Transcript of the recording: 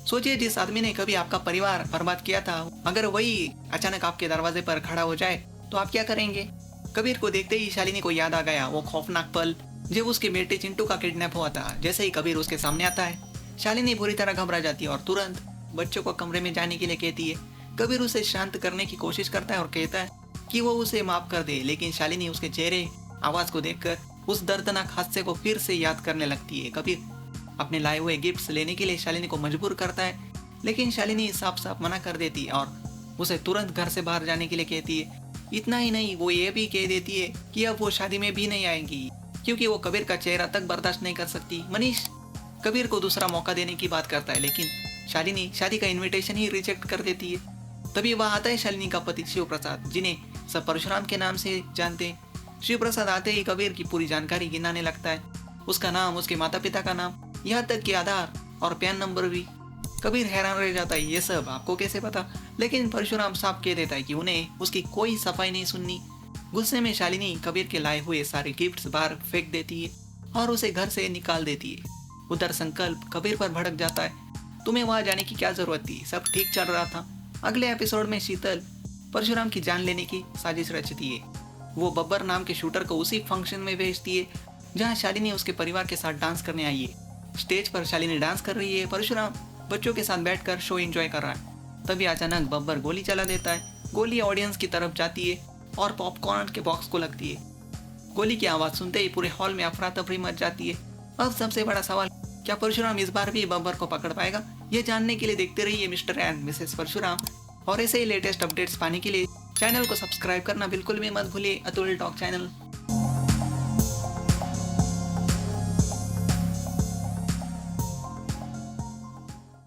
सोचिए जिस आदमी ने कभी आपका परिवार बर्बाद किया था, अगर वही अचानक आपके दरवाजे पर खड़ा हो जाए तो आप क्या करेंगे? कबीर को देखते ही शालिनी को याद आ गया वो खौफनाक पल जब उसके बेटे चिंटू का किडनैप हुआ था। जैसे ही कबीर उसके सामने आता है, शालिनी बुरी तरह घबरा जाती है और तुरंत बच्चों को कमरे में जाने के लिए कहती है। कबीर उसे शांत करने की कोशिश करता है और कहता है कि वो उसे माफ कर दे, लेकिन शालिनी उसके चेहरे आवाज को देखकर उस दर्दनाक हादसे को फिर से याद करने लगती है। कबीर अपने लाए हुए गिफ्ट्स लेने के लिए शालिनी को मजबूर करता है, लेकिन शालिनी साफ साफ मना कर देती है और उसे तुरंत घर से बाहर जाने के लिए कहती है। इतना ही नहीं, वो ये भी कह देती है कि अब वो शादी में भी नहीं आएंगी क्योंकि वो कबीर का चेहरा तक बर्दाश्त नहीं कर सकती। मनीष कबीर को दूसरा मौका देने की बात करता है, लेकिन शालिनी शादी का इनविटेशन ही रिजेक्ट कर देती है। तभी वह आता है शालिनी का पति शिव प्रसाद, जिन्हें सब परशुराम के नाम से जानते हैं। शिव प्रसाद आते ही कबीर की पूरी जानकारी गिनाने लगता है, उसका नाम, उसके माता पिता का नाम, यहाँ तक कि आधार और पैन नंबर भी। कबीर हैरान रह जाता है, ये सब आपको कैसे पता? लेकिन परशुराम साफ कह देता है कि उन्हें उसकी कोई सफाई नहीं सुननी। गुस्से में शालिनी कबीर के लाए हुए सारे गिफ्ट्स बाहर फेंक देती है और उसे घर से निकाल देती है। उधर संकल्प कबीर पर भड़क जाता है, तुम्हें वहां जाने की क्या जरूरत थी, सब ठीक चल रहा था। अगले एपिसोड में शीतल परशुराम की जान लेने की साजिश रचती है। वो बब्बर नाम के शूटर को उसी फंक्शन में भेजती है जहाँ शालिनी उसके परिवार के साथ डांस करने आई है। स्टेज पर शालिनी डांस कर रही है, परशुराम बच्चों के साथ बैठकर शो एंजॉय कर रहा है। तभी अचानक बब्बर गोली चला देता है। गोली ऑडियंस की तरफ जाती है और पॉपकॉर्न के बॉक्स को लगती है। गोली की आवाज सुनते ही पूरे हॉल में अफरा तफरी मच जाती है। अब सबसे बड़ा सवाल, क्या परशुराम इस बार भी बब्बर को पकड़ पाएगा? ये जानने के लिए देखते रहिए मिस्टर एंड मिसेस परशुराम, और ऐसे ही लेटेस्ट अपडेट्स पाने के लिए चैनल को सब्सक्राइब करना बिल्कुल भी मत भूलिए। Atul talk channel.